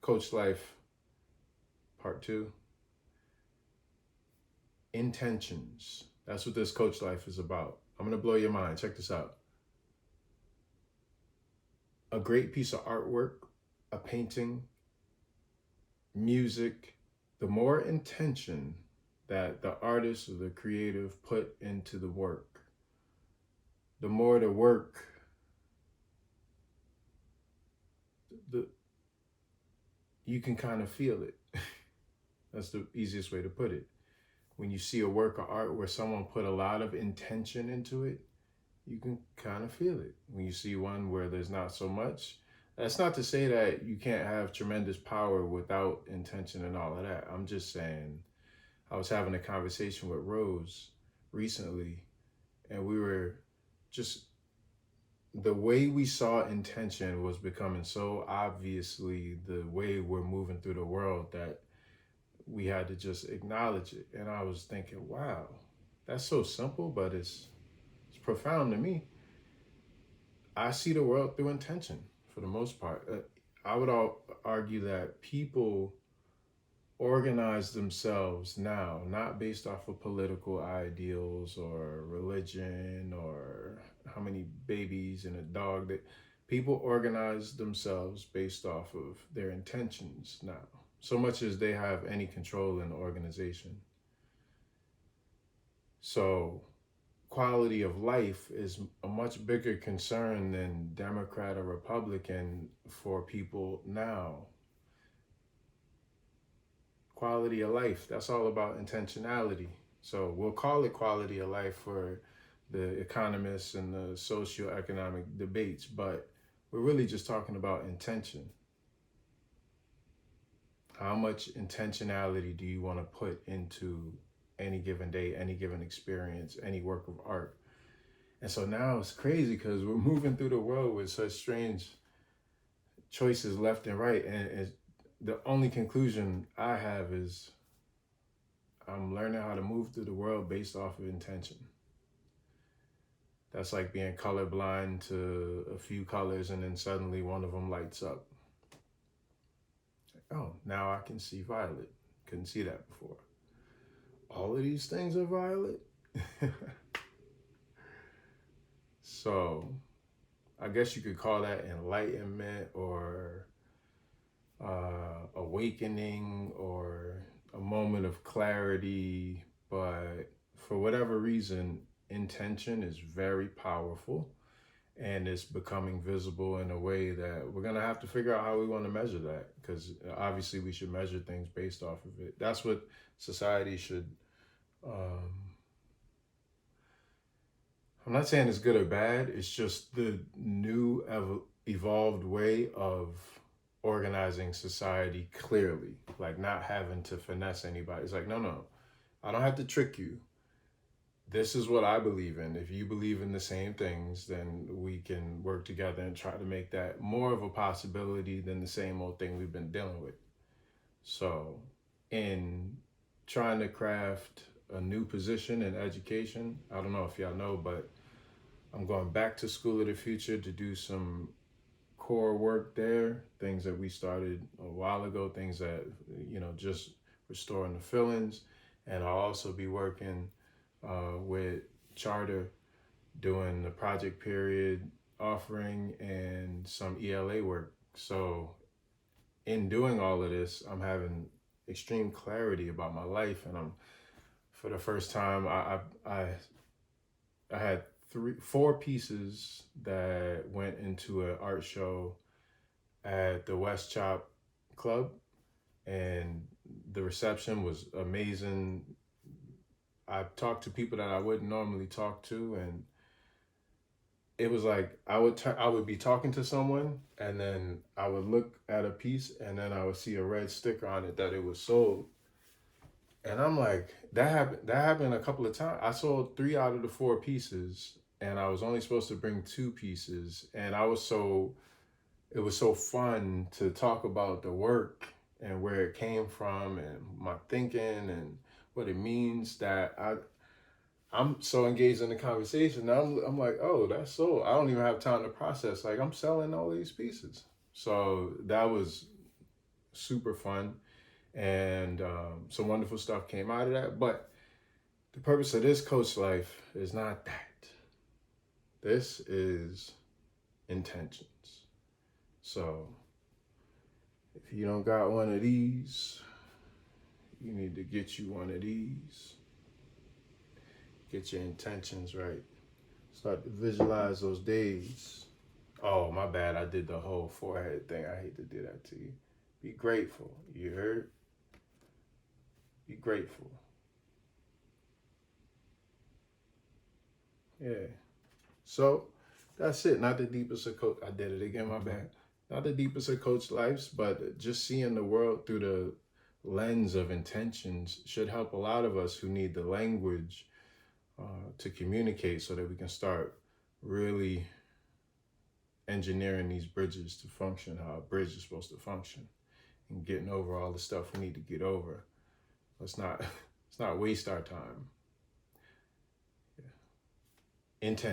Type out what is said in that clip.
Coach Life, Part 2. Intentions. That's what this Coach Life is about. I'm going to blow your mind. Check this out. A great piece of artwork, a painting, music, the more intention that the artist or the creative put into the work, the more the work, you can kind of feel it. That's the easiest way to put it. When you see a work of art where someone put a lot of intention into it, you can kind of feel it. When you see one where there's not so much, that's not to say that you can't have tremendous power without intention and all of that. I'm just saying, I was having a conversation with Rose recently, and we were just, the way we saw intention was becoming so obviously the way we're moving through the world that we had to just acknowledge it. And I was thinking, wow, that's so simple, but it's profound to me. I see the world through intention for the most part. I would argue that people organize themselves now, not based off of political ideals or religion or how many babies and a dog. That people organize themselves based off of their intentions now, so much as they have any control in the organization. So quality of life is a much bigger concern than Democrat or Republican for people now. Quality of life, that's all about intentionality. So we'll call it quality of life for the economists and the socioeconomic debates, but we're really just talking about intention. How much intentionality do you want to put into any given day, any given experience, any work of art? And so now it's crazy because we're moving through the world with such strange choices left and right. And the only conclusion I have is I'm learning how to move through the world based off of intention. That's like being colorblind to a few colors and then suddenly one of them lights up. Oh, now I can see violet. Couldn't see that before. All of these things are violet. So I guess you could call that enlightenment or awakening or a moment of clarity. But for whatever reason, intention is very powerful and it's becoming visible in a way that we're going to have to figure out how we want to measure that, because obviously we should measure things based off of it. That's what society should. I'm not saying it's good or bad. It's just the new evolved way of organizing society clearly, like not having to finesse anybody. It's like, no, I don't have to trick you. This is what I believe in. If you believe in the same things, then we can work together and try to make that more of a possibility than the same old thing we've been dealing with. So in trying to craft a new position in education, I don't know if y'all know, but I'm going back to School of the Future to do some core work there, things that we started a while ago, things that, just restoring the feelings. And I'll also be working with Charter, doing the project period offering and some ELA work. So in doing all of this, I'm having extreme clarity about my life, and for the first time, I had 4 pieces that went into an art show at the West Chop Club, and the reception was amazing. I talked to people that I wouldn't normally talk to, and it was like I would be talking to someone, and then I would look at a piece, and then I would see a red sticker on it that it was sold. And I'm like, that happened a couple of times. I sold 3 out of the 4 pieces, and I was only supposed to bring 2 pieces. And it was so fun to talk about the work and where it came from and my thinking and what it means, that I'm so engaged in the conversation. Now I'm like, oh, that's so, I don't even have time to process. Like, I'm selling all these pieces. So that was super fun, and some wonderful stuff came out of that. But the purpose of this coach life is not that. This is intentions. So if you don't got one of these, you need to get you one of these. Get your intentions right. Start to visualize those days. Oh, my bad. I did the whole forehead thing. I hate to do that to you. Be grateful. You heard? Be grateful. Yeah. So that's it. Not the deepest of coach. I did it again. My bad. Not the deepest of coach lives, but just seeing the world through the lens of intentions should help a lot of us who need the language to communicate, so that we can start really engineering these bridges to function how a bridge is supposed to function, and getting over all the stuff we need to get over. Let's not waste our time. Yeah. Intent.